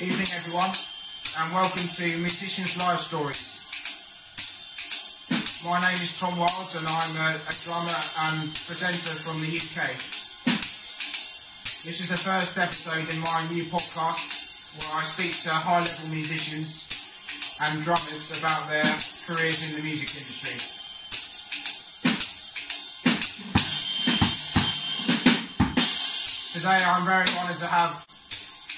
Evening everyone, and welcome to Musicians Live Stories. My name is Tom Wilds and I'm a drummer and presenter from the UK. This is the first episode in my new podcast where I speak to high-level musicians and drummers about their careers in the music industry. Today I'm very honoured to have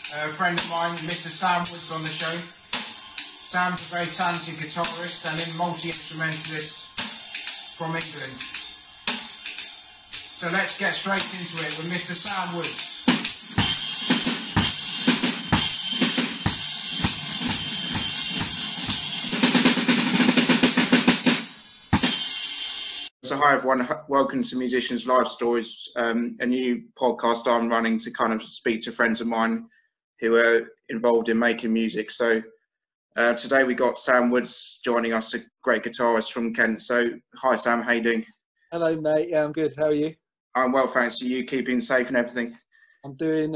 a friend of mine, Mr. Sam Woods, on the show. Sam's a very talented guitarist and multi-instrumentalist from England. So let's get straight into it with Mr. Sam Woods. So hi everyone, welcome to Musicians Live Stories, a new podcast I'm running to kind of speak to friends of mine who are involved in making music. So today we got Sam Woods joining us, a great guitarist from Kent. So hi Sam, how you doing? Hello mate, yeah I'm good, how are you? I'm well, thanks. Are you keeping safe and everything? I'm getting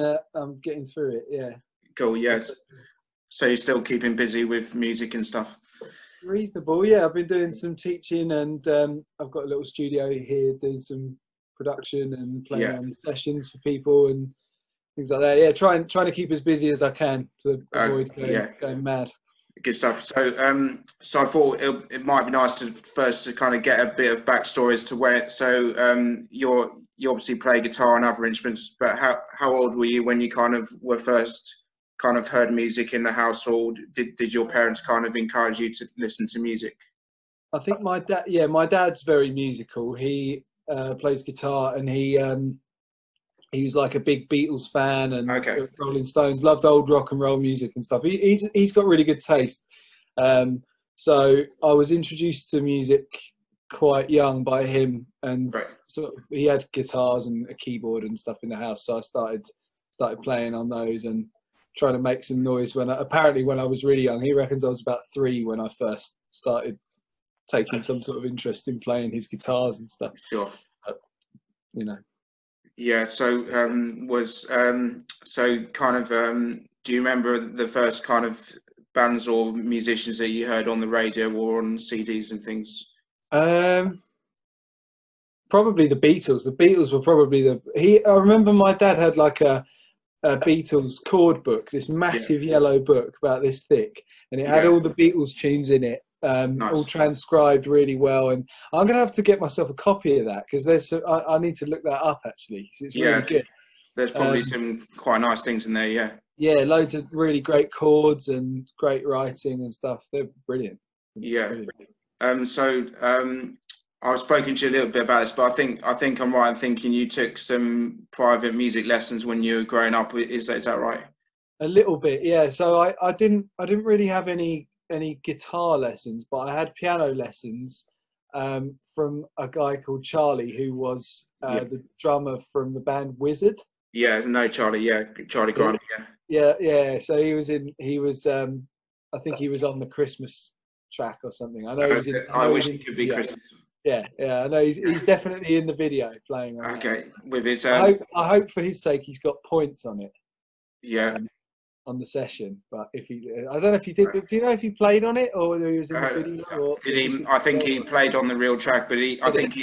through it, yeah. Cool, yes. So you're still keeping busy with music and stuff? Reasonable, yeah. I've been doing some teaching and I've got a little studio here doing some production and playing on sessions for people and things like that. Yeah, trying to keep as busy as I can to avoid going mad. Good stuff. So so I thought it might be nice to first to kind of get a bit of backstory as to where. So you obviously play guitar and other instruments, but how old were you when you kind of were first kind of heard music in the household? Did your parents kind of encourage you to listen to music? I think my dad's very musical. He plays guitar and he was like a big Beatles fan and Rolling Stones, loved old rock and roll music and stuff. He's got really good taste. So I was introduced to music quite young by him, and sort of, he had guitars and a keyboard and stuff in the house. So I started playing on those and trying to make some noise when I was really young. He reckons I was about 3 when I first started taking some sort of interest in playing his guitars and stuff. Sure. You know. Yeah, so do you remember the first kind of bands or musicians that you heard on the radio or on CDs and things? Probably the Beatles. The Beatles were probably I remember my dad had like a Beatles chord book, this massive yellow book about this thick, and it had all the Beatles tunes in it. Nice. All transcribed really well, and I'm gonna have to get myself a copy of that because I need to look that up actually. It's really good. There's probably some quite nice things in there. Yeah, loads of really great chords and great writing and stuff. They're brilliant. I was spoken to you a little bit about this, but I think I'm right in thinking you took some private music lessons when you were growing up. Is that right? A little bit, yeah. So I didn't really have any guitar lessons, but I had piano lessons from a guy called Charlie, who was the drummer from the band Wizard. Yeah, no, Charlie. Yeah, Charlie Grant. Yeah. So he was I think he was on the Christmas track or something. I know I wish it could be Christmas. Yeah. I know he's definitely in the video playing on that. With his. I hope for his sake he's got points on it. Yeah. On the session, but I don't know if he did. Do you know if he played on it or whether he was in the video? Or did he? I think he played on the real track, but I think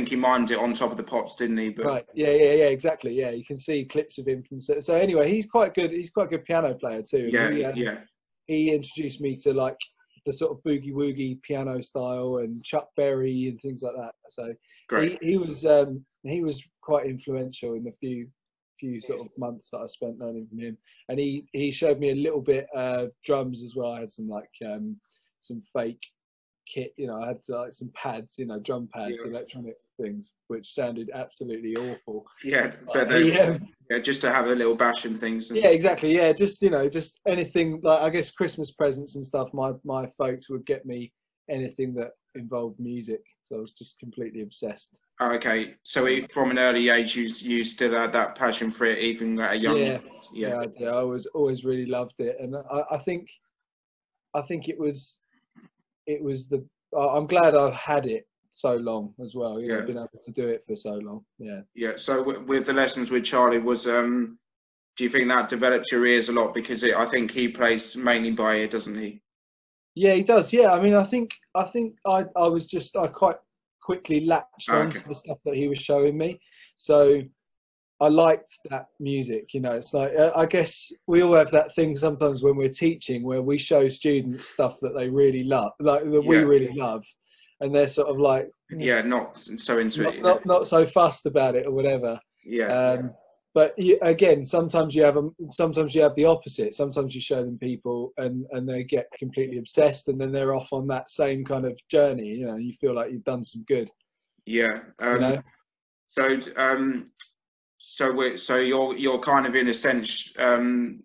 he mimed it on top of the pops, didn't he? But right, yeah, exactly. Yeah, you can see clips of him. So anyway, he's quite good. He's quite a good piano player too. He introduced me to like the sort of boogie woogie piano style and Chuck Berry and things like that. So he was quite influential in the few sort of months that I spent learning from him, and he showed me a little bit drums as well. I had some like some fake kit, I had like some pads, drum pads, electronic things, which sounded absolutely awful. Just to have a little bash and things. Yeah, exactly. Yeah, just just anything like, I guess, Christmas presents and stuff. My folks would get me anything that involved music, so I was just completely obsessed. Okay, so from an early age you still had that passion for it, even at a young age? Yeah, I was always really loved it, and I think it was I'm glad I had it so long as well. Been able to do it for so long. Yeah. So with the lessons with Charlie, was do you think that developed your ears a lot? Because I think he plays mainly by ear, doesn't he? Yeah, he does. Yeah, I mean, I think I quite quickly latched on to the stuff that he was showing me. So I liked that music, you know. It's like, I guess we all have that thing sometimes when we're teaching where we show students stuff that they really love, like that we really love, and they're sort of like, not so into it, not so fussed about it or whatever. But again, sometimes you have the opposite. Sometimes you show them people and they get completely obsessed, and then they're off on that same kind of journey. You know, you feel like you've done some good. Yeah. You know? So you're kind of, in a sense,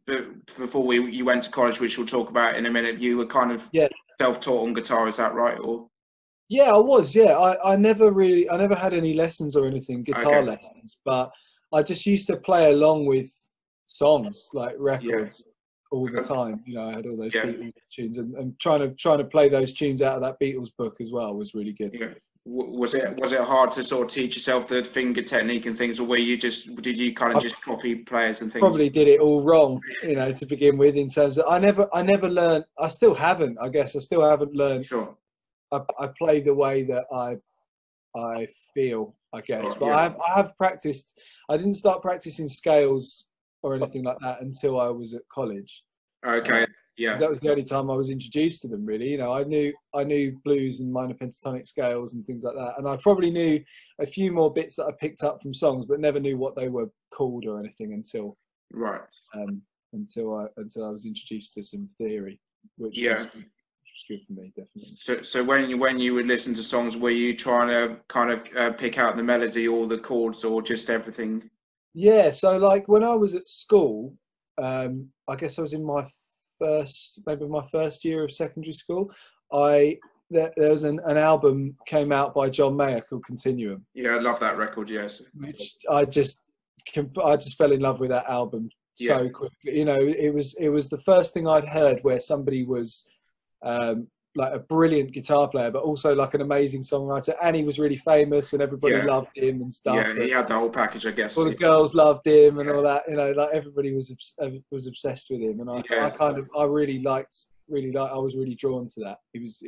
before you went to college, which we'll talk about in a minute, you were kind of self-taught on guitar. Is that right? Or yeah, I was. Yeah, I never had any lessons or anything, guitar lessons, but I just used to play along with songs, like records, all the time. You know, I had all those Beatles tunes, and trying to play those tunes out of that Beatles book as well was really good. Yeah. Was it hard to sort of teach yourself the finger technique and things, or did you kind of just copy players and things? Probably did it all wrong, you know, to begin with. In terms of, I never learned. I still haven't. I guess I still haven't learned. Sure. I play the way that I feel, I guess. But I have practiced. I didn't start practicing scales or anything like that until I was at college. Okay. That was the only time I was introduced to them, really. You know, I knew blues and minor pentatonic scales and things like that, and I probably knew a few more bits that I picked up from songs, but never knew what they were called or anything until until I was introduced to some theory, which was good for me, definitely. So when you would listen to songs, were you trying to kind of pick out the melody or the chords or just everything? Yeah, so like when I was at school, I guess I was in my first year of secondary school, there was an album came out by John Mayer called Continuum. Yeah, I love that record. Yes, which I just fell in love with that album so quickly. You know, it was the first thing I'd heard where somebody was like a brilliant guitar player, but also like an amazing songwriter, and he was really famous, and everybody loved him and stuff. Yeah, he had the whole package, I guess. All the girls loved him and all that. You know, like everybody was obsessed with him, and I really was really drawn to that. He's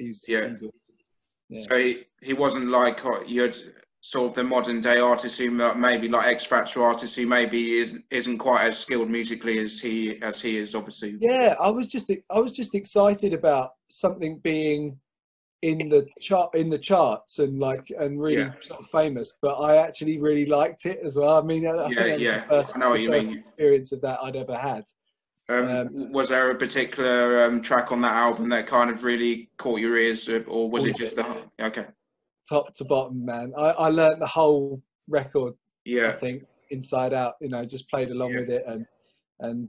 So he wasn't like you had sort of the modern day artist who maybe like X Factor artists who maybe isn't quite as skilled musically as he is, obviously. Yeah, I was just excited about something being in the charts and really sort of famous, but I actually really liked it as well. I mean, I think that was the I know what you mean. Experience of that I'd ever had. Was there a particular track on that album that kind of really caught your ears, or was it just top to bottom, man? I learned the whole record. I think inside out. You know, just played along with it, and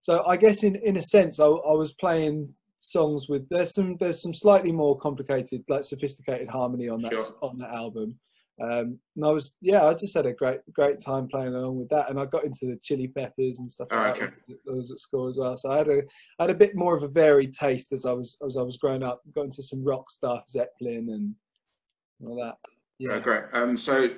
so I guess in a sense, I was playing songs with there's some slightly more complicated, like sophisticated harmony on that album. And I just had a great time playing along with that, and I got into the Chili Peppers and stuff like that. I was at school as well, so I had a bit more of a varied taste as I was growing up. Got into some rock stuff, Zeppelin and all that. Yeah, great. So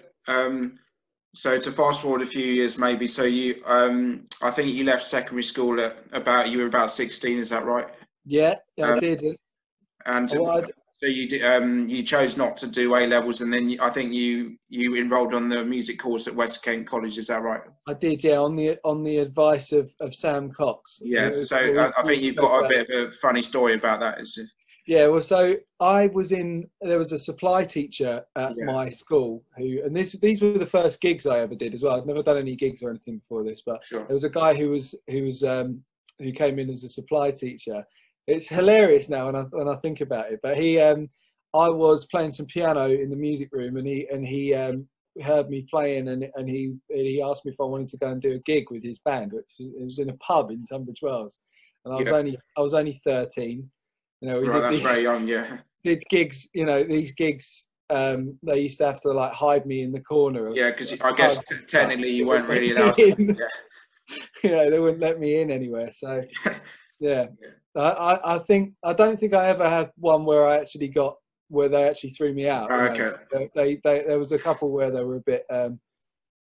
to fast forward a few years, maybe. So you, I think you left secondary school you were about 16. Is that right? Yeah, I did. And so you did, you chose not to do A levels, and then I think you enrolled on the music course at West Kent College. Is that right? I did, yeah, on the advice of Sam Cox. Yeah. So I think you've got a bit of a funny story about that, is it? Yeah, well, so there was a supply teacher at my school and these were the first gigs I ever did as well. I'd never done any gigs or anything before this, but there was a guy who came in as a supply teacher. It's hilarious now when I think about it, but I was playing some piano in the music room, and he heard me playing, and he asked me if I wanted to go and do a gig with his band, which was in a pub in Tunbridge Wells, and I was only 13. You know, that's very young, yeah. Did gigs, you know, these gigs. They used to have to like hide me in the corner. Because I guess technically you weren't really allowed to. Yeah, they wouldn't let me in anywhere. So, yeah. I don't think I ever had one where they actually threw me out. Okay. There was a couple where they were a bit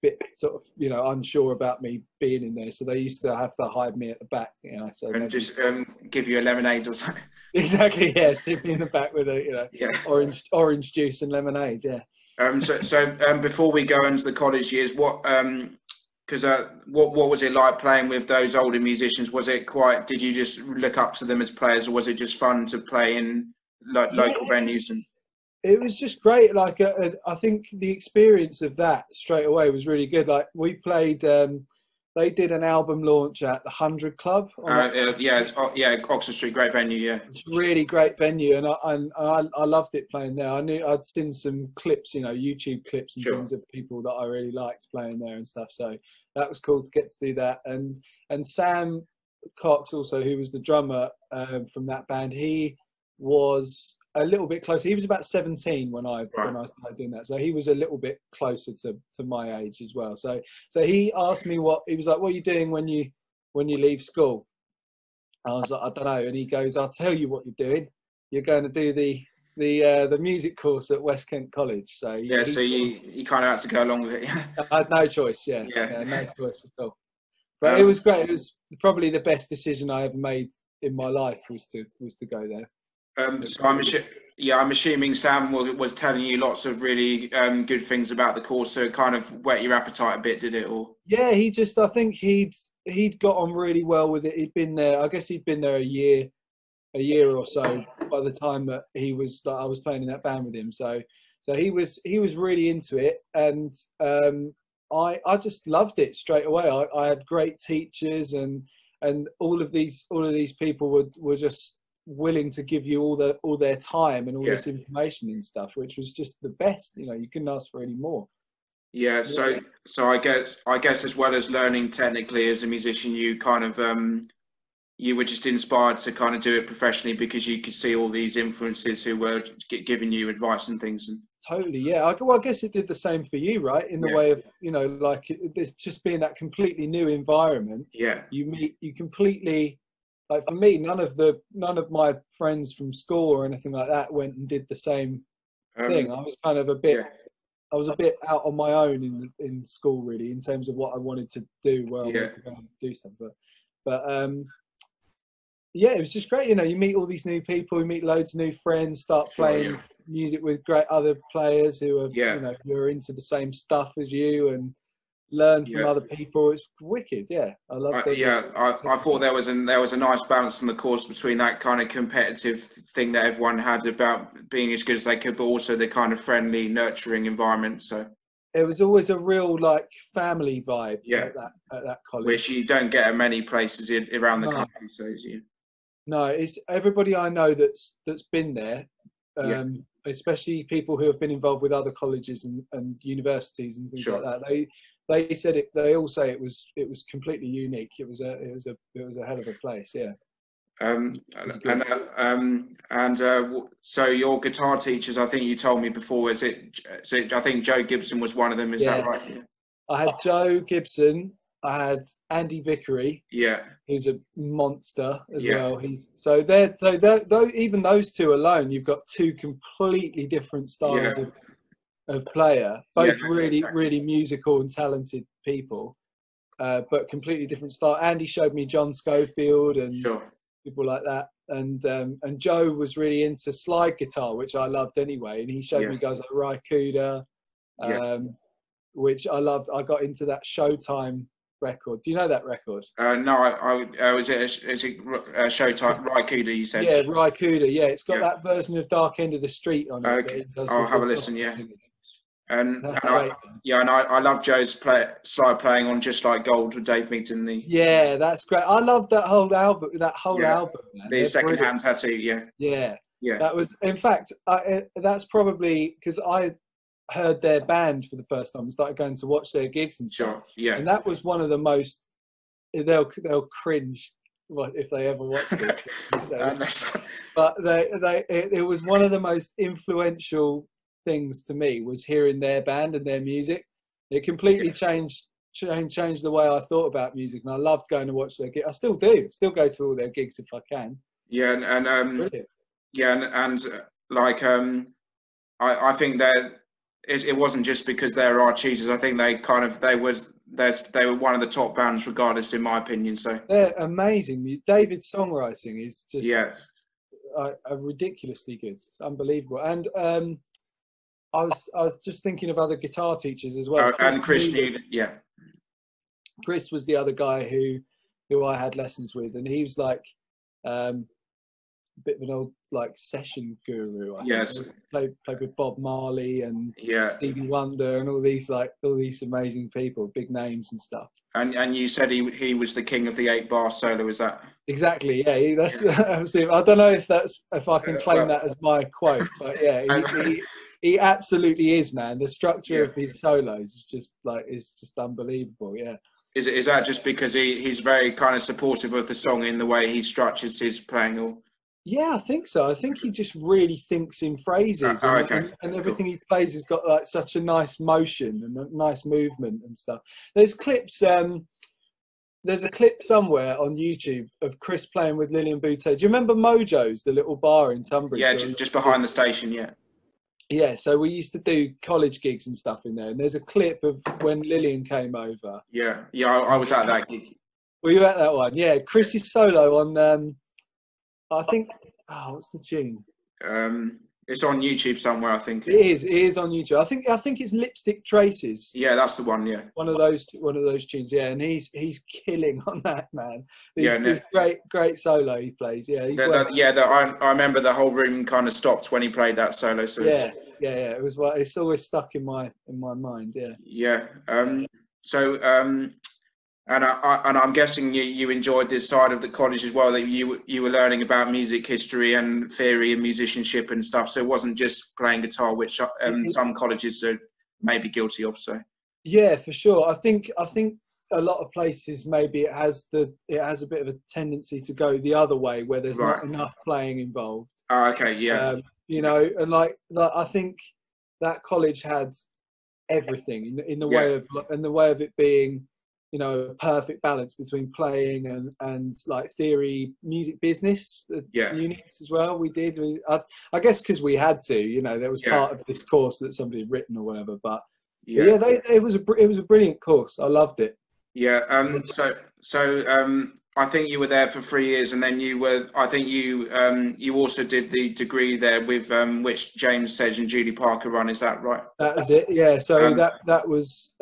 bit sort of, you know, unsure about me being in there, so they used to have to hide me at the back, you know. So and just give you a lemonade or something. Exactly, yeah, sit me in the back with a, you know, orange juice and lemonade, yeah. So before we go into the college years, what was it like playing with those older musicians? Was it quite? Did you just look up to them as players, or was it just fun to play in local venues? And it was just great. Like I think the experience of that straight away was really good. Like we played. They did an album launch at the 100 Club. Oxford Street, great venue. Yeah, it's a really great venue, and I loved it playing there. I knew I'd seen some clips, you know, YouTube clips and things of people that I really liked playing there and stuff. So that was cool to get to do that. And Sam Cox also, who was the drummer from that band, he was a little bit closer. He was about 17 when I started doing that, so he was a little bit closer to my age as well. So he asked me what he was like. What are you doing when you leave school? I was like, I don't know. And he goes, I'll tell you what you're doing. You're going to do the music course at West Kent College. So you kind of had to go along with it. I had no choice. Yeah, no choice at all. But it was great. It was probably the best decision I ever made in my life was to go there. So I'm assuming Sam was telling you lots of really good things about the course, so it kind of whet your appetite a bit, did it? Or yeah, I think he'd got on really well with it. He'd been there. I guess he'd been there a year or so by the time that I was playing in that band with him. So he was really into it, and I just loved it straight away. I had great teachers, and all of these people were just willing to give you all their time and all this information and stuff, which was just the best. You know, you couldn't ask for any more. Yeah. So I guess as well as learning technically as a musician, you kind of you were just inspired to kind of do it professionally because you could see all these influences who were giving you advice and things. And totally, yeah. I guess it did the same for you, right? In the way of, you know, like it's just being that completely new environment. Yeah. You completely. Like for me, none of my friends from school or anything like that went and did the same thing. I was kind of a bit out on my own in school, really, in terms of what I wanted to do, where I wanted to go and do something. But it was just great. You know, you meet all these new people, you meet loads of new friends, start playing music with great other players who are you know, who are into the same stuff as you, and learn from other people. It's wicked. I love it. I thought there was a nice balance in the course between that kind of competitive thing that everyone had about being as good as they could, but also the kind of friendly, nurturing environment. So it was always a real like family vibe at that college, which you don't get at many places around the country. So no, it's everybody I know that's been there, especially people who have been involved with other colleges and universities and things like that. They said it. They all say it was completely unique. It was a hell of a place. Yeah. So your guitar teachers, I think you told me before, I think Joe Gibson was one of them. Is that right? Yeah. I had Joe Gibson. I had Andy Vickery. Yeah. Who's a monster as well. Even those two alone, you've got two completely different styles of player, both really musical and talented people, but completely different style. Andy showed me John Schofield and people like that, and Joe was really into slide guitar, which I loved anyway, and he showed me guys like Ry Cooder, which I loved. I got into that Showtime record. Do you know that record? No, is it Showtime? Ry Cooder, you said? Yeah, Ry Cooder. Yeah, it's got that version of Dark End of the Street on it. Okay, I'll have a listen. Yeah. And I love Joe's slide playing on Just Like Gold with Dave Migden. That's great. I love that whole album. Man. The Secondhand Tattoo. Yeah. That was, in fact, that's probably because I heard their band for the first time and started going to watch their gigs and stuff. And that was one of the most. They'll cringe if they ever watch this. But it was one of the most influential things to me was hearing their band and their music. It completely changed the way I thought about music, and I loved going to watch their gigs. I still do. Still go to all their gigs if I can. I think it wasn't just because they're our cheaters. I think they were one of the top bands, regardless, in my opinion. So they're amazing. David's songwriting is just yeah, ridiculously good. It's unbelievable. And I was just thinking of other guitar teachers as well. And Chris Newton, yeah. Chris was the other guy who I had lessons with, and he was like a bit of an old like session guru. I think. Played with Bob Marley and Stevie Wonder and all these amazing people, big names and stuff. And you said he was the king of the 8-bar solo, is that? Exactly, yeah. That's I don't know if I can claim that as my quote, but yeah, he absolutely is, man. The structure of his solos is just unbelievable. Yeah. Is that just because he's very kind of supportive of the song in the way he structures his playing? Or yeah, I think so. I think he just really thinks in phrases, and everything he plays has got like such a nice motion and a nice movement and stuff. There's clips. There's a clip somewhere on YouTube of Chris playing with Lillian Boutte. Do you remember Mojo's, the little bar in Tunbridge? Yeah, just behind the station. Yeah. Yeah, so we used to do college gigs and stuff in there, and there's a clip of when Lillian came over. Yeah, I was at that gig. Were you at that one? Yeah, Chris's solo on, I think, what's the tune? It's on YouTube somewhere, I think. It is on YouTube. I think it's Lipstick Traces. Yeah, that's the one. Yeah, one of those tunes. Yeah, and he's killing on that, man. It's great solo he plays. Yeah, I remember the whole room kind of stopped when he played that solo. So yeah. It's always stuck in my mind. Yeah. Yeah. And I'm guessing you enjoyed this side of the college as well, that you were learning about music history and theory and musicianship and stuff. So it wasn't just playing guitar, which some colleges are maybe guilty of. So yeah, for sure. I think a lot of places maybe it has a bit of a tendency to go the other way, where there's not enough playing involved. Oh, okay, yeah. And like I think that college had everything in the way of it being, a perfect balance between playing and like theory, music business units as well. We did. I guess because we had to, there was part of this course that somebody had written or whatever. But it was a brilliant course. I loved it. Yeah. I think you were there for 3 years, and then you also did the degree there with which James Sedge and Judy Parker run. Is that right? That was it. Yeah. So that was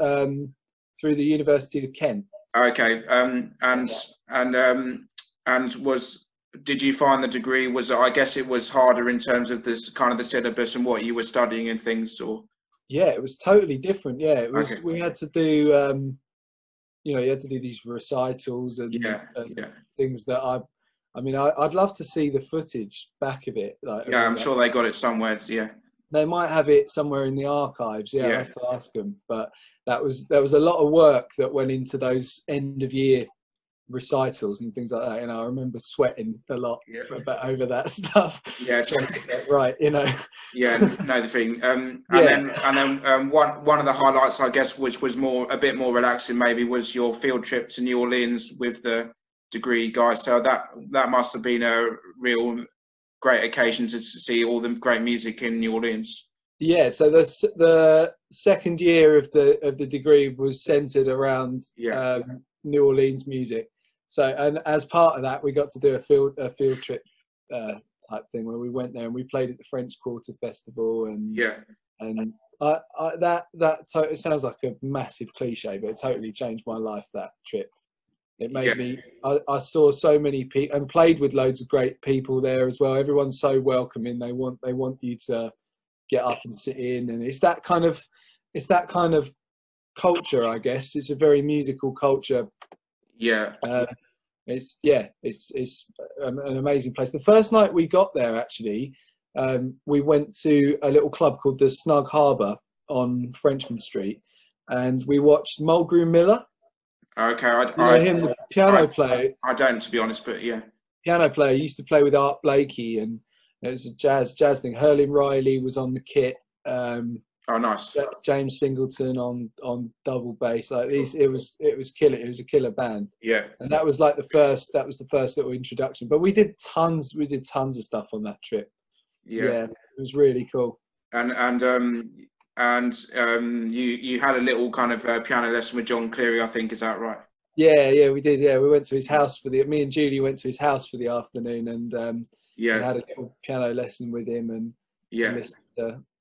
through the University of Kent. Okay. Did you find the degree I guess it was harder in terms of this kind of the syllabus and what you were studying and things, or? Yeah, it was totally different. Yeah, it was. Okay. We had to do. You had to do these recitals and things that I'd love to see the footage back of it. I'm sure they got it somewhere. Yeah, they might have it somewhere in the archives. Yeah, I have to ask them. But there was a lot of work that went into those end of year recitals and things like that. I remember sweating a lot over that stuff. Yeah, right. Yeah, no, the thing. And then one of the highlights, I guess, which was a bit more relaxing, maybe, was your field trip to New Orleans with the degree guys. So that must have been a real great occasion to see all the great music in New Orleans. Yeah. So the second year of the degree was centered around New Orleans music. So, and as part of that, we got to do a field trip type thing where we went there and we played at the French Quarter Festival, and it sounds like a massive cliche, but it totally changed my life. That trip, it made me. I saw so many people and played with loads of great people there as well. Everyone's so welcoming. They want you to get up and sit in, and it's that kind of culture. I guess it's a very musical culture. Yeah. It's an amazing place. The first night we got there, actually, we went to a little club called the Snug Harbour on Frenchman Street, and we watched Mulgrew Miller. Okay, the piano player. I don't, to be honest, but yeah. Piano player, used to play with Art Blakey, and it was a jazz thing. Herlin Riley was on the kit. Oh, nice. James Singleton on double bass. It was killer. It was a killer band. Yeah. And that was the first little introduction. But we did tons of stuff on that trip. Yeah. It was really cool. And you had a little kind of piano lesson with John Cleary, I think, is that right? Yeah, we did. Yeah, we went to his house me and Julie went to his house for the afternoon, and had a little piano lesson with him, and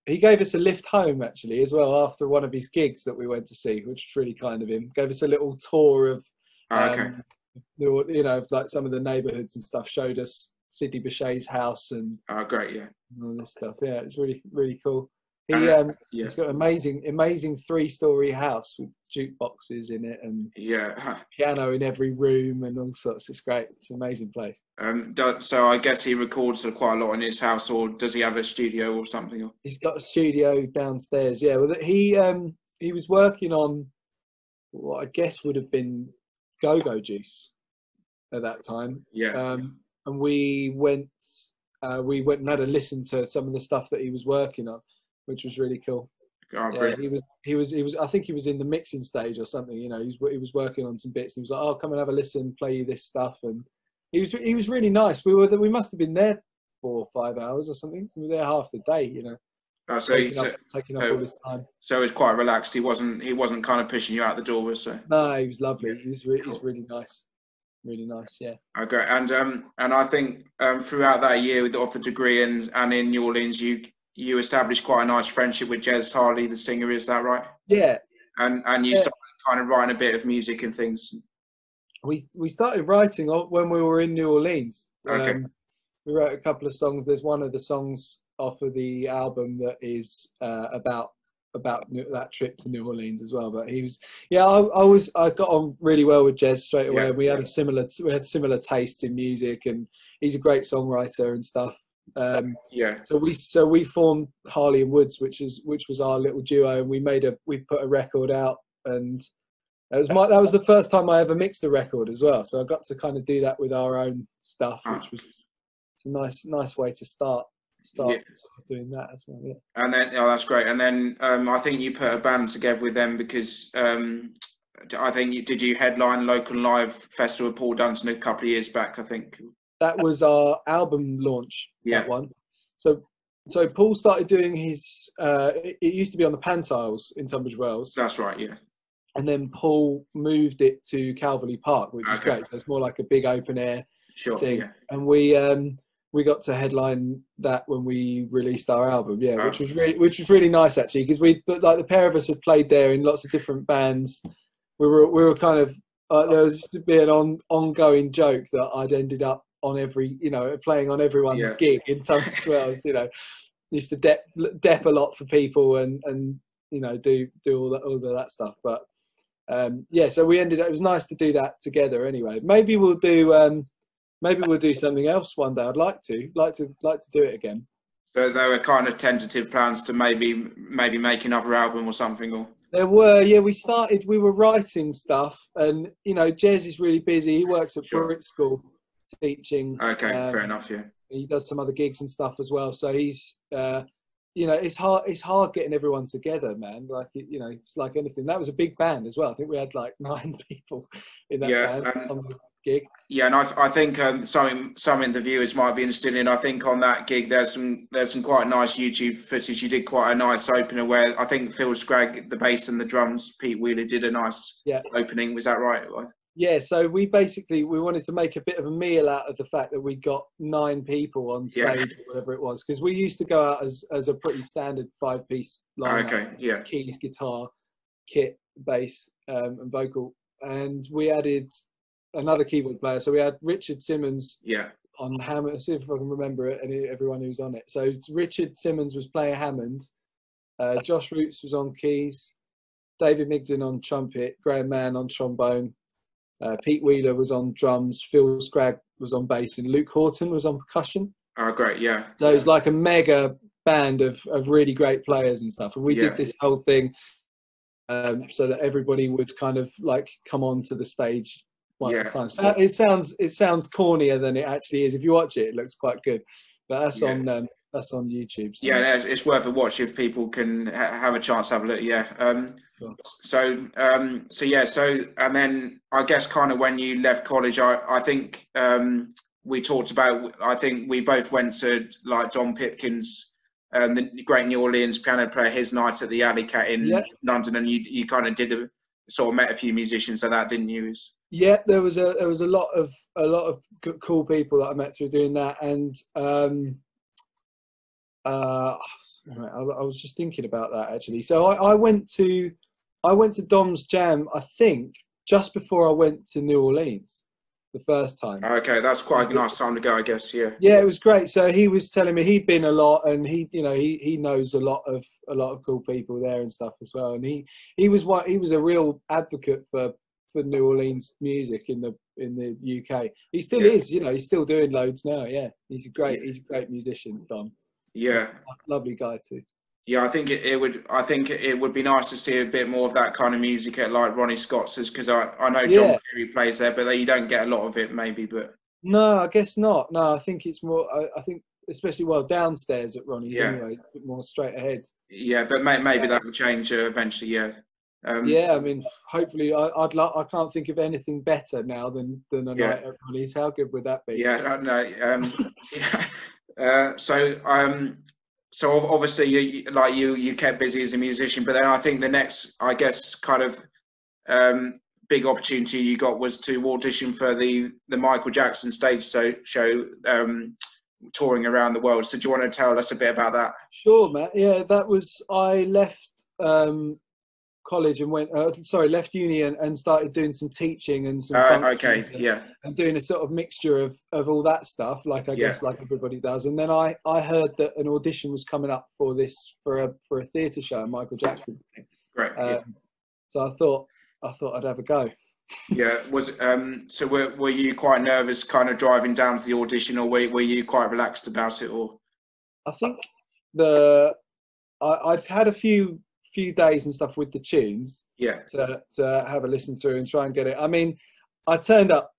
he gave us a lift home actually as well after one of his gigs that we went to see, which was really kind of him. Gave us a little tour of like some of the neighbourhoods and stuff. Showed us Sidney Bechet's house and great, yeah, all this stuff. Yeah, it's really, really cool. He's got an amazing 3-story house with jukeboxes in it and piano in every room and all sorts. It's great. It's an amazing place. So I guess he records quite a lot in his house, or does he have a studio or something? He's got a studio downstairs. Yeah, well, he was working on what I guess would have been Go-Go Juice at that time. Yeah. And we went and had a listen to some of the stuff that he was working on, which was really cool. Oh, yeah, he was. I think he was in the mixing stage or something. You know, he was working on some bits. And he was like, "Oh, come and have a listen, play you this stuff." And he was really nice. We must have been there 4 or 5 hours or something. We were there half the day. You know, taking up all this time. So he was quite relaxed. He wasn't kind of pushing you out the door, was he? No, he was lovely. Yeah. He's really nice. Really nice, yeah. Okay, and I think throughout that year of the degree and in New Orleans, you established quite a nice friendship with Jez Harley, the singer. Is that right? Yeah. And you started kind of writing a bit of music and things. We started writing when we were in New Orleans. Okay. We wrote a couple of songs. There's one of the songs off of the album that is about that trip to New Orleans as well. But he was, I got on really well with Jez straight away. We had similar tastes in music, and he's a great songwriter and stuff. So we formed Harley and Woods, which was our little duo, and we put a record out, and that was the first time I ever mixed a record as well. So I got to kind of do that with our own stuff, which was a nice way to start sort of doing that as well. Yeah. And then that's great. And then I think you put a band together with them because I think did you headline local live festival with Paul Dunson a couple of years back? I think that was our album launch. That one. So Paul started doing his. It used to be on the Pantiles in Tunbridge Wells. That's right. Yeah. And then Paul moved it to Calverley Park, which is great. So it's more like a big open air thing. Yeah. And we got to headline that when we released our album, which was really nice actually, because the pair of us had played there in lots of different bands. We were kind of there was to be an ongoing joke that I'd ended up on playing on everyone's gig in Tunbridge Wells. Used to dep a lot for people and do all that stuff. But so we ended up. It was nice to do that together. Anyway, maybe we'll do something else one day. I'd like to do it again. So there were kind of tentative plans to maybe make another album or something, or there were. Yeah, we were writing stuff, and Jez is really busy. He works at Brit School teaching. Okay, fair enough. Yeah, he does some other gigs and stuff as well. So he's, it's hard getting everyone together, man. Like it's like anything. That was a big band as well. I think we had like 9 people in that band on the gig. Yeah, and I think something the viewers might be interested in. I think on that gig there's some quite nice YouTube footage. You did quite a nice opener where I think Phil Scragg, the bass and the drums, Pete Wheeler did a nice opening. Was that right? Yeah, so we wanted to make a bit of a meal out of the fact that we got 9 people on stage or whatever it was, because we used to go out as a pretty standard 5-piece lineup. Keys, guitar, kit, bass, and vocal, and we added another keyboard player. So we had Richard Simmons on Hammond. See if I can remember it, and everyone who's on it. So Richard Simmons was playing Hammond. Josh Roots was on keys. David Migden on trumpet. Graham Mann on trombone. Pete Wheeler was on drums. Phil Scragg was on bass, and Luke Horton was on percussion. Oh, great! Yeah. So it was like a mega band of really great players and stuff. And we did this whole thing so that everybody would kind of like come onto the stage. So it sounds cornier than it actually is. If you watch it, it looks quite good. But that's on YouTube. So. Yeah, it's worth a watch if people can have a chance to have a look. Yeah. So and then I guess kind of when you left college, I think we talked about. I think we both went to like Don Pipkin's the great New Orleans piano player, his night at the Alley Cat in London, and you kind of did sort of met a few musicians at that, didn't you? Yeah, there was a lot of cool people that I met through doing that, and I was just thinking about that actually. So I went to Dom's Jam, I think, just before I went to New Orleans the first time. Okay, that's quite a nice time to go, I guess. Yeah. Yeah, it was great. So he was telling me he'd been a lot, and he knows a lot of cool people there and stuff as well. And he was a real advocate for New Orleans music in the UK. He still is, he's still doing loads now. Yeah, he's a great musician, Dom. Yeah, lovely guy too. Yeah, I think it would be nice to see a bit more of that kind of music at like Ronnie Scott's, because I know John Kerry plays there, but you don't get a lot of it maybe. But no, I guess not. No, I think it's more. I think especially downstairs at Ronnie's anyway, a bit more straight ahead. Yeah, but maybe that will change eventually. Yeah. Yeah, I mean, hopefully, I can't think of anything better now than a night at Ronnie's. How good would that be? Yeah, no, So obviously you kept busy as a musician, but then I think the next, I guess, kind of big opportunity you got was to audition for the Michael Jackson stage show, touring around the world. So do you want to tell us a bit about that? Sure, Matt. Yeah, that was, I left college and left uni and started doing some teaching and some and doing a sort of mixture of all that stuff, like I guess like everybody does. And then I heard that an audition was coming up for a theatre show, a Michael Jackson thing. Great. So I thought I'd have a go. Yeah. So were you quite nervous kind of driving down to the audition, or were you quite relaxed about it? Or I think I'd had a few days and stuff with the tunes to have a listen through and try and get it. I mean, I turned up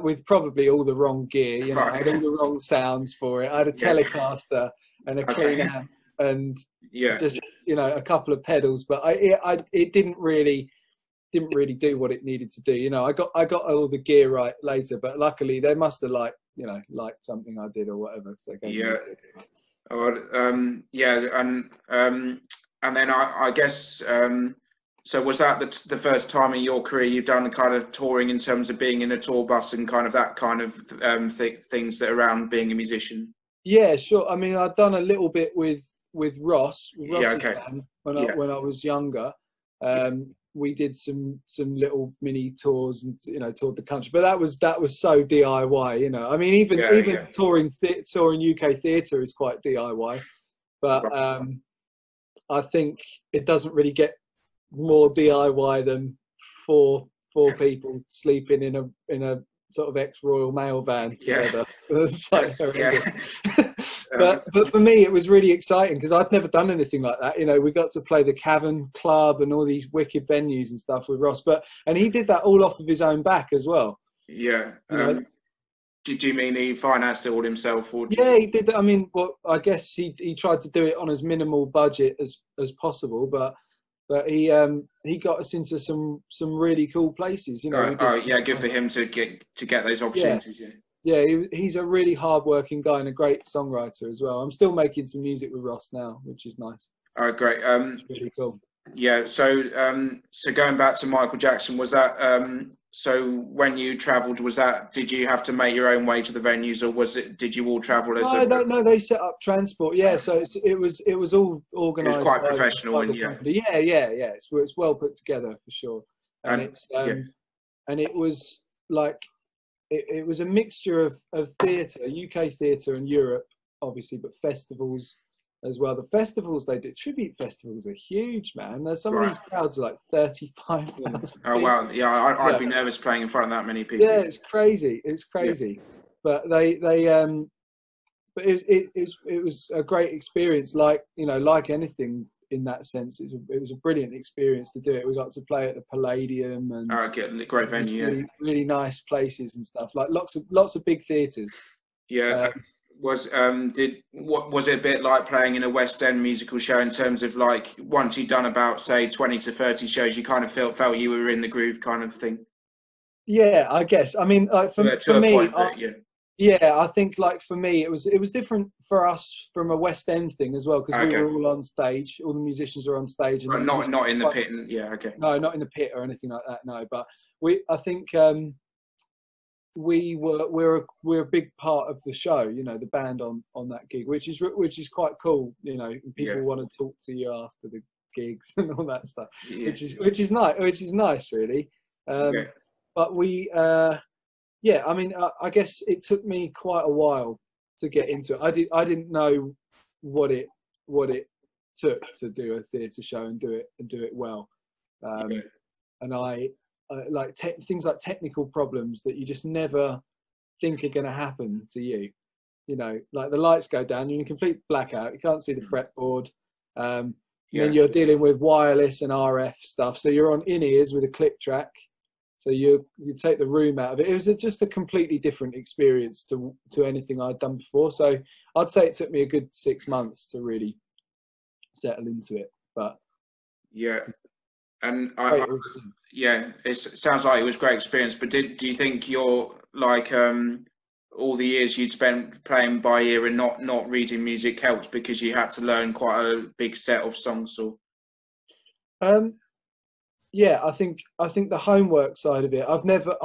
with probably all the wrong gear, I had all the wrong sounds for it. I had a Telecaster and a clean amp and just a couple of pedals, but it didn't really do what it needed to do. I got all the gear right later, but luckily they must have liked something I did or whatever. So and then I guess, so was that the first time in your career you've done kind of touring in terms of being in a tour bus and kind of that kind of things that around being a musician? Yeah, sure. I mean, I'd done a little bit with Ross's band when I was younger. We did some little mini tours and toured the country, but that was so DIY. I mean, even touring UK theatre is quite DIY, but I think it doesn't really get more DIY than four people sleeping in a sort of ex-Royal Mail van together. But for me, it was really exciting because I'd never done anything like that. We got to play the Cavern Club and all these wicked venues and stuff with Ross. And he did that all off of his own back as well. Yeah. Do you mean he financed it all himself? Or he did. I mean, I guess he tried to do it on as minimal budget as possible, but he got us into some really cool places. Good for him to get those opportunities. Yeah, he's a really hard-working guy and a great songwriter as well. I'm still making some music with Ross now, which is nice. Oh, great. It's really cool. Yeah. So going back to Michael Jackson, was that so when you travelled, did you have to make your own way to the venues, or did you all travel No, they set up transport. Yeah, so it was all organised. It was quite professional, and yeah. It's well put together for sure, and it was like it was a mixture of theatre, UK theatre, and Europe, obviously, but festivals as well. The festivals they did, tribute festivals, are huge, man. There's some of these crowds are like 35,000. Oh wow, yeah, I'd be nervous playing in front of that many people. Yeah, it's crazy. But it was a great experience. Like anything in that sense, it was a brilliant experience to do it. We got to play at the Palladium and great venue, really nice places and stuff. Like lots of big theatres. Yeah. Was it a bit like playing in a West End musical show in terms of like once you'd done about say 20 to 30 shows, you kind of felt you were in the groove kind of thing? Yeah, I guess. I mean, like for me, Yeah, I think like for me, it was different for us from a West End thing as well, because we Okay. were all on stage, all the musicians were on stage, and But it was not in the pit. Yeah. Okay. no, not in the pit or anything like that. No, but I think we're a big part of the show. You know, the band on that gig, which is quite cool. You know, and people want to talk to you after the gigs and all that stuff, Yeah. which is nice, really. Yeah. But we. Yeah, I mean, I guess it took me quite a while to get into it. I didn't know what it took to do a theatre show and do it well. Yeah. And I like things like technical problems that you just never think are going to happen to you. You know, like the lights go down, you're in complete blackout. You can't see the fretboard. And then you're dealing with wireless and RF stuff. So you're on in-ears with a click track. So you take the room out of it. It was just a completely different experience to anything I'd done before. So I'd say it took me a good 6 months to really settle into it. But yeah, and it sounds like it was a great experience. But do you think you're like all the years you'd spent playing by ear and not reading music helped because you had to learn quite a big set of songs? Or yeah, I think the homework side of it. I've never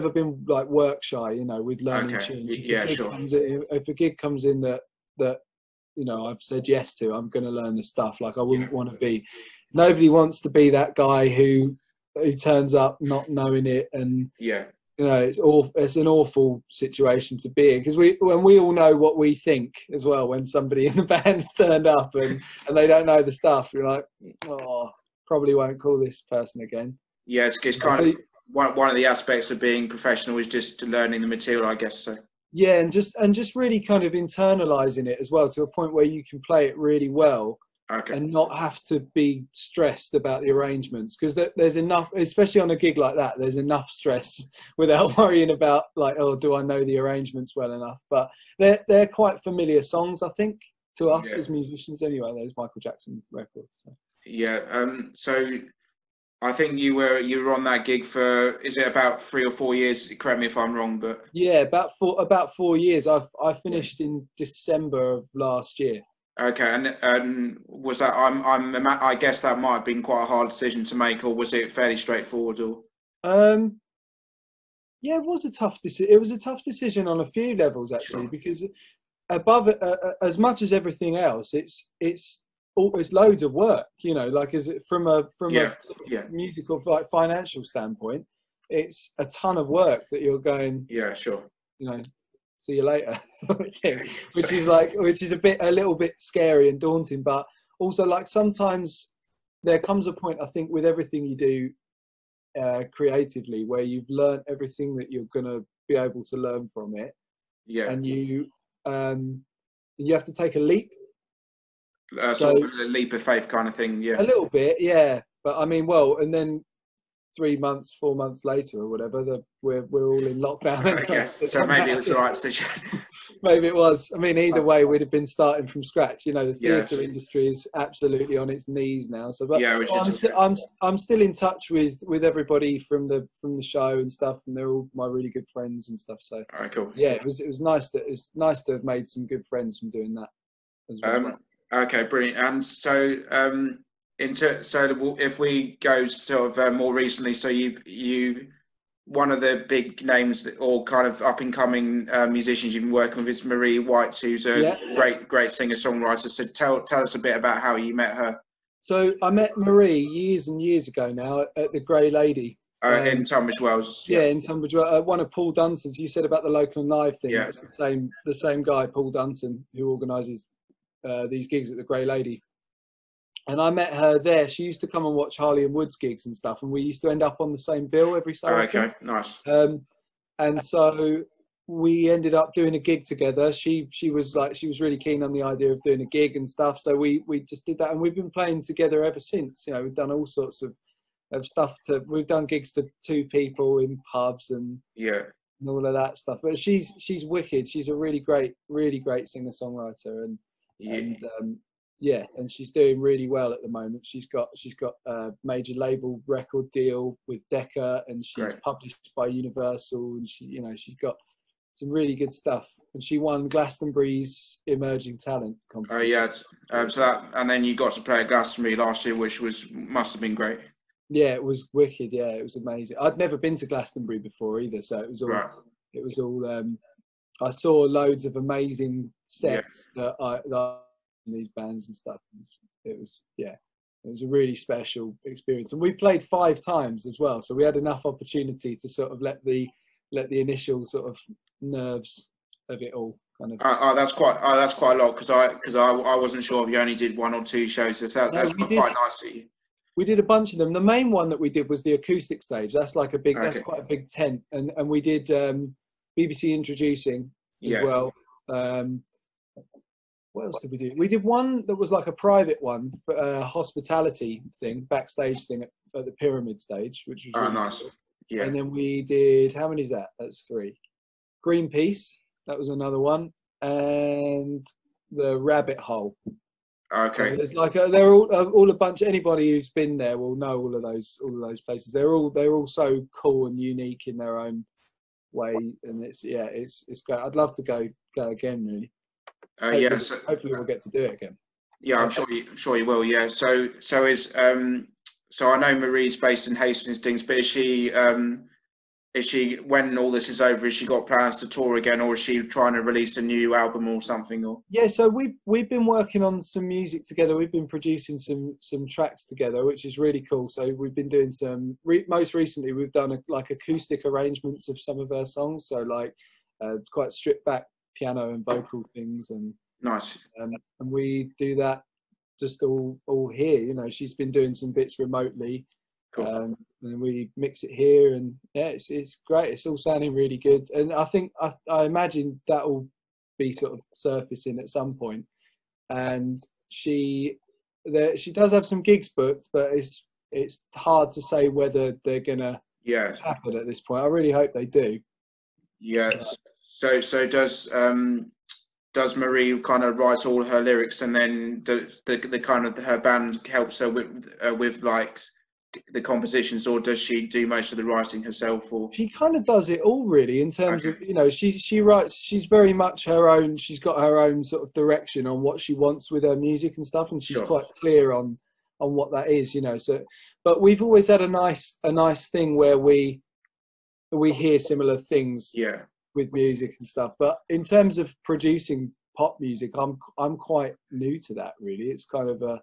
been like work shy, you know, with learning tunes. If a gig comes in that you know I've said yes to, I'm going to learn the stuff. Like I wouldn't want to be. Nobody wants to be that guy who turns up not knowing it, and you know it's an awful situation to be in, because we all know what we think as well when somebody in the band's turned up and they don't know the stuff. You're like, oh. Probably won't call this person again. Yeah, it's kind of one of the aspects of being professional is just learning the material, I guess. So yeah, and just really kind of internalizing it as well to a point where you can play it really well, and not have to be stressed about the arrangements, because there's enough, especially on a gig like that. There's enough stress without worrying about like, oh, do I know the arrangements well enough? But they're quite familiar songs, I think, to us as musicians anyway. Those Michael Jackson records. So. Yeah. So I think you were on that gig for, is it about 3 or 4 years? Correct me if I'm wrong, but yeah, about 4 years. I finished in December of last year. Okay, and was that I guess that might have been quite a hard decision to make, or was it fairly straightforward? Or yeah, it was a tough decision. It was a tough decision on a few levels actually, because above it, as much as everything else, it's loads of work, you know, like from a musical, like financial standpoint, it's a ton of work that you're going, you know, see you later sort of thing, which is a little bit scary and daunting. But also, like, sometimes there comes a point, I think, with everything you do creatively, where you've learned everything that you're going to be able to learn from it, and you have to take a leap. So a leap of faith kind of thing, a little bit, yeah. But I mean, well, and then 4 months later or whatever, we're all in lockdown. I guess so. Maybe it was the right decision. Maybe it was. I mean, either way, we'd have been starting from scratch. You know, the theatre industry is absolutely on its knees now. So, but I'm still in touch with everybody from the show and stuff, and they're all my really good friends and stuff. So, cool. Yeah, it was nice to have made some good friends from doing that as well. Okay, brilliant. And so, if we go sort of more recently, so you one of the big names or kind of up and coming musicians you've been working with is Marie White, who's a great singer songwriter. So tell us a bit about how you met her. So I met Marie years and years ago now at the Grey Lady. In Tunbridge Wells. Yeah, in Tunbridge Wells. One of Paul Dunton's. You said about the local and live thing. Yeah. It's the same guy, Paul Dunton, who organises these gigs at the Grey Lady. And I met her there. She used to come and watch Harley and Wood's gigs and stuff, and we used to end up on the same bill every so often. Okay, nice. And so we ended up doing a gig together. She was really keen on the idea of doing a gig and stuff. So we just did that, and we've been playing together ever since. You know, we've done all sorts of stuff. We've done gigs to 2 people in pubs and all of that stuff. But she's wicked. She's a really great singer songwriter, and she's doing really well at the moment. She's got a major label record deal with Decca, and she's published by Universal, and she's got some really good stuff. And she won Glastonbury's Emerging Talent competition. Oh yeah, so that, and then you got to play at Glastonbury last year, which must have been great. Yeah, it was wicked. Yeah, it was amazing. I'd never been to Glastonbury before either, so it was all. Right. It was all. I saw loads of amazing sets that these bands and stuff. It was a really special experience, and we played 5 times as well, so we had enough opportunity to sort of let the initial sort of nerves of it all kind of. That's quite a lot, because I wasn't sure if you only did 1 or 2 shows. So that's quite nice of you. We did a bunch of them. The main one that we did was the acoustic stage. That's like a big. Okay. That's quite a big tent, and we did BBC Introducing as well. What else did we do? We did one that was like a private one, hospitality thing, backstage thing at the Pyramid stage, which was really nice. Cool. Yeah. And then we did, how many is that? That's 3. Greenpeace, that was another one, and the Rabbit Hole. Okay. So there's like they're all a bunch. Anybody who's been there will know all of those places. They're all so cool and unique in their own way, and it's great. I'd love to go again, really. Hopefully we'll get to do it again. Yeah, I'm sure you will. Yeah. So I know Marie's based in Hastings, but is she when all this is over, has she got plans to tour again, or is she trying to release a new album or something? Or yeah, so we've been working on some music together. We've been producing some tracks together, which is really cool. So we've been doing some. Most recently, we've done like acoustic arrangements of some of her songs. So like quite stripped back piano and vocal things, and nice. And we do that just all here. You know, she's been doing some bits remotely. Cool. And we mix it here, and yeah, it's great. It's all sounding really good, and I think I imagine that will be sort of surfacing at some point. And she does have some gigs booked, but it's hard to say whether they're gonna happen at this point. I really hope they do. Yeah. So does Marie kind of write all her lyrics, and then the kind of her band helps her with like the compositions, or does she do most of the writing herself? Or she kind of does it all, really, in terms of, you know, she writes. She's very much her own. She's got her own sort of direction on what she wants with her music and stuff, and she's quite clear on what that is, you know. So, but we've always had a nice thing where we hear similar things with music and stuff. But in terms of producing pop music, I'm quite new to that, really. It's kind of a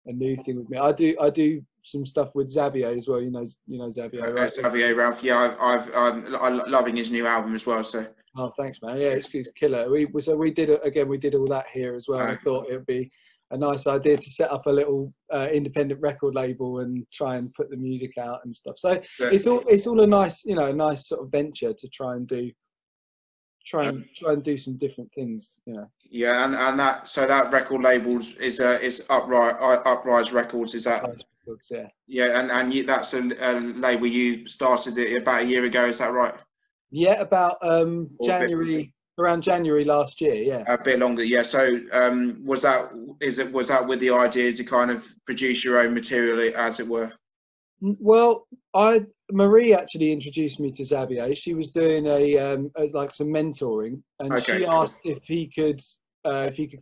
new thing with me. I do some stuff with Xavier as well. You know Xavier, right? Xavier Ralph. Yeah, I'm loving his new album as well. So. Oh, thanks, man. Yeah, it's killer. We did it again. We did all that here as well. I thought it would be a nice idea to set up a little independent record label and try and put the music out and stuff. So it's all a nice, you know, a nice sort of venture to try and do some different things, you know. Yeah, and that record label is Uprise Records, is that? Records, yeah. Yeah, and that's a label you started it about a year ago, is that right? Yeah, about around January last year, yeah. A bit longer, yeah. So was that with the idea to kind of produce your own material, as it were? Well, Marie actually introduced me to Xavier. She was doing like some mentoring, and she asked if he could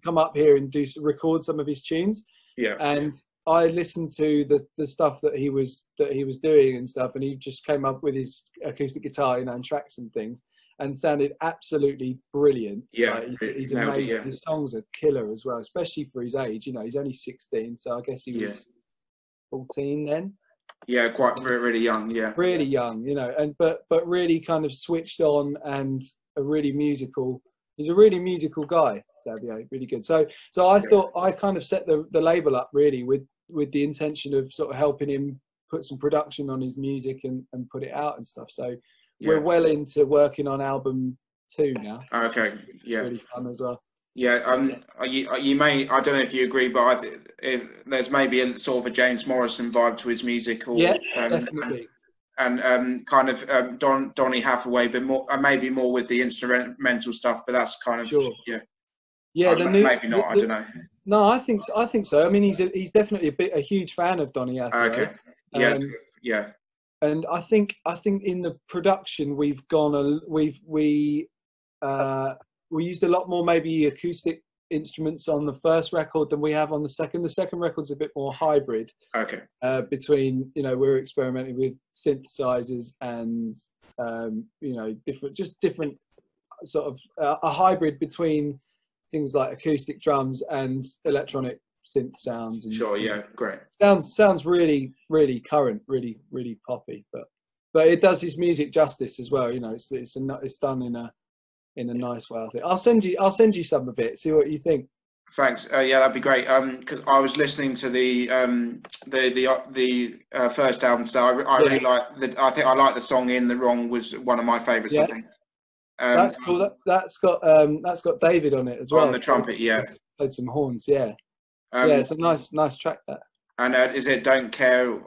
come up here and record some of his tunes. Yeah. And I listened to the stuff that he was doing and stuff, and he just came up with his acoustic guitar, you know, and tracks and things, and sounded absolutely brilliant. Yeah, he's amazing. Yeah. His songs are killer as well, especially for his age. You know, he's only 16, so I guess he was 14 then. Yeah, quite really young. Yeah, really young, you know, and but really kind of switched on and a really musical. He's a really musical guy, Xavier, really good. So I thought I kind of set the label up really with the intention of sort of helping him put some production on his music and put it out and stuff. So we're well into working on album 2 now. Okay, yeah, it's really fun as well. Yeah, you may, I don't know if you agree, but there's maybe a sort of a James Morrison vibe to his music, or definitely, and kind of Donny Hathaway, but more maybe more with the instrumental stuff. But that's kind of yeah. Maybe not. I don't know. No, I think so. I mean, he's definitely a huge fan of Donny Hathaway. Okay. Yeah. And I think in the production we've gone we we used a lot more maybe acoustic instruments on the first record than we have on the second. The second record's a bit more hybrid. Okay. Between, you know, we're experimenting with synthesizers and you know, different sort of a hybrid between things like acoustic drums and electronic synth sounds. And sure, yeah, great. Sounds really, really current, really, really poppy, but it does his music justice as well. You know, it's done in a nice way. I think I'll send you some of it. See what you think. Thanks. Yeah, that'd be great. Because I was listening to the first album, so I really like I think I like the song "In the Wrong" was one of my favourites. Yeah. I think. That's cool. That's got David on it as well. On the trumpet, yeah. Played some horns, yeah. Yeah, it's a nice track that. And is it "Don't Care"?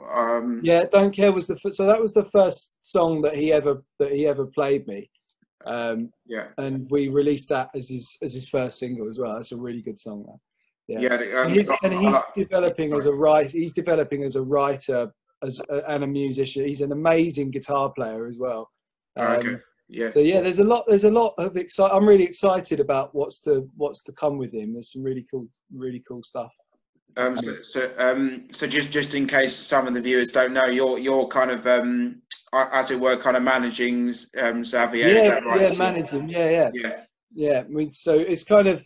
Yeah, "Don't Care" was so that was the first song that he ever played me. Yeah. And we released that as his first single as well. That's a really good song, man. Yeah. And he's developing as a writer. He's developing as a writer and a musician. He's an amazing guitar player as well. Okay. Yeah. So yeah, there's a lot of I'm really excited about what's to come with him. There's some really cool stuff. So just in case some of the viewers don't know, you're kind of as it were, kind of managing Xavier. Yeah, is that right? Yeah, manage him. Yeah. I mean, so it's kind of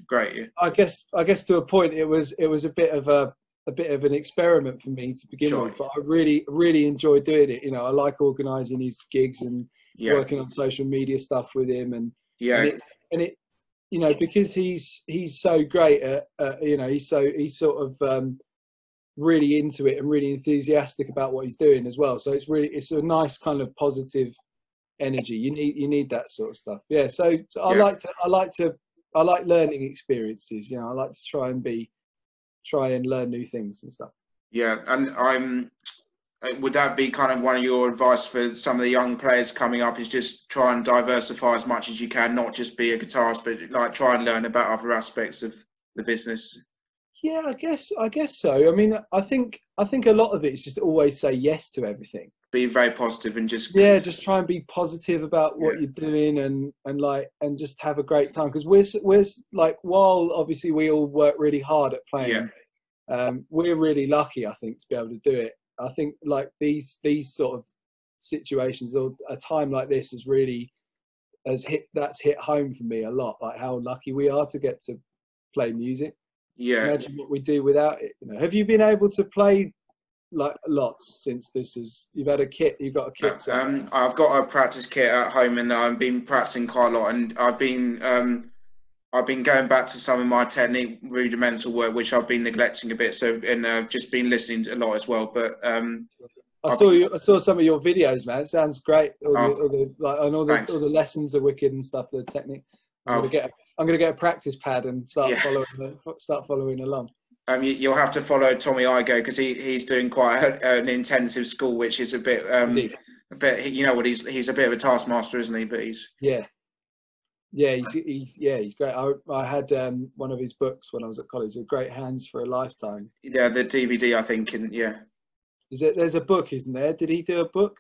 great. Yeah. I guess to a point, it was a bit of an experiment for me to begin with, but I really enjoyed doing it. You know, I like organising his gigs and working on social media stuff with him, and it you know, because he's so great at you know, he's sort of really into it and really enthusiastic about what he's doing as well. So it's a nice kind of positive energy. You need that sort of stuff. Yeah. So I like learning experiences. You know, I like to try and learn new things and stuff. Yeah, and would that be kind of one of your advice for some of the young players coming up? Is just try and diversify as much as you can, not just be a guitarist, but like try and learn about other aspects of the business. Yeah, I guess so. I mean, I think a lot of it is just always say yes to everything. Be very positive and just try and be positive about what you're doing and just have a great time, because we're like, while obviously we all work really hard at playing, we're really lucky, I think, to be able to do it. I think like these sort of situations, or a time like this has hit home for me a lot, like how lucky we are to get to play music. Yeah. Imagine what we do without it. You know, have you been able to play like lots since you've got a kit? I've got a practice kit at home, and I've been practicing quite a lot, and I've been going back to some of my technique rudimental work, which I've been neglecting a bit. So, and just been listening to a lot as well. But I saw some of your videos, man. It sounds great. All the lessons are wicked and stuff. The technique. I'm gonna get a practice pad and start following along. You'll have to follow Tommy Igo, because he's doing quite an intensive school, which is a bit you know what, he's a bit of a taskmaster, isn't he? But he's he's great. I had one of his books when I was at college, Great Hands for a Lifetime. Yeah, the DVD, I think, and there's a book, isn't there? Did he do a book?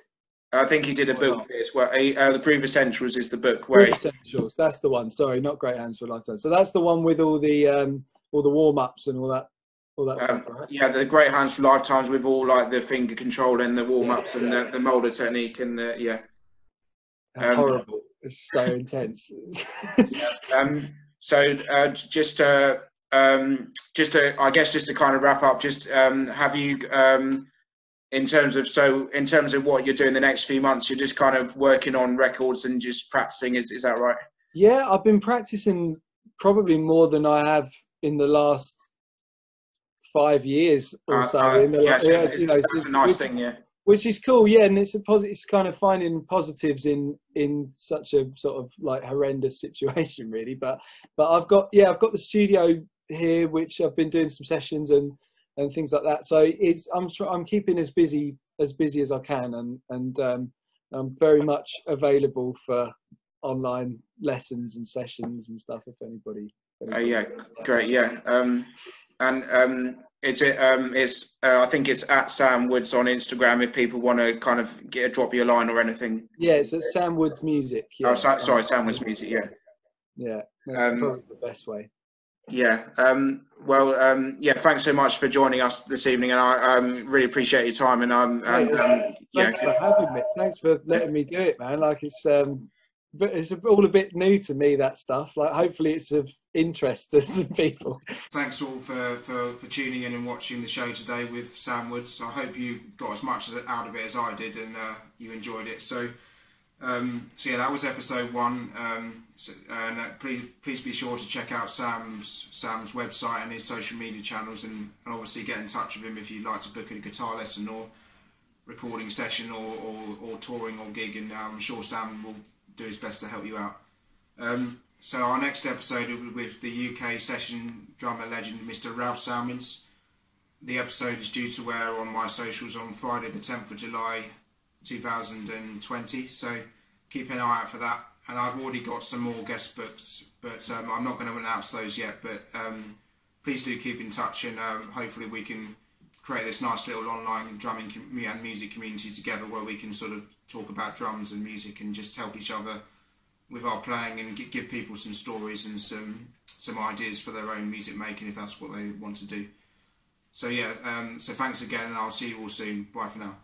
I think he did a book as well. The Groove Essentials is the book Groove Essentials, that's the one. Sorry, not Great Hands for a Lifetime. So that's the one with all the warm ups and all that stuff, right? Yeah, the Great Hands for Lifetimes with all like the finger control and the warm ups and the molder technique and horrible. It's so intense. Just to kind of wrap up, have you in terms of what you're doing the next few months, you're just kind of working on records and just practicing, is that right? Yeah, I've been practicing probably more than I have in the last 5 years or so. That's a nice thing, yeah. Which is cool, yeah, and it's kind of finding positives in such a sort of like horrendous situation, really. But I've got the studio here, which I've been doing some sessions and things like that. So I'm keeping as busy as I can, and I'm very much available for online lessons and sessions and stuff if anybody great, yeah. And It's I think it's at Sam Woods on Instagram if people want to kind of drop you a line or anything. Yeah, it's at Sam Woods Music. Yeah. Oh, sorry, Sam Woods Music. Yeah. Yeah, that's probably the best way. Yeah. Yeah. Thanks so much for joining us this evening, and I really appreciate your time. And thanks for having me. Thanks for letting me do it, man. Like but it's all a bit new to me, that stuff. Like, hopefully it's of interest to some people. Thanks all for tuning in and watching the show today with Sam Woods. I hope you got as much out of it as I did, and you enjoyed it. So yeah, that was episode 1. And please be sure to check out Sam's website and his social media channels, and obviously get in touch with him if you'd like to book a guitar lesson or recording session or touring or gig, and I'm sure Sam will do his best to help you out. So our next episode will be with the UK session drummer legend Mr. Ralph Salmons. The episode is due to air on my socials on Friday the 10th of July 2020, so keep an eye out for that. And I've already got some more guest books, but I'm not going to announce those yet, but please do keep in touch, and hopefully we can create this nice little online drumming and music community together, where we can sort of talk about drums and music and just help each other with our playing, and give people some stories and some ideas for their own music making if that's what they want to do. So yeah, so thanks again, and I'll see you all soon. Bye for now.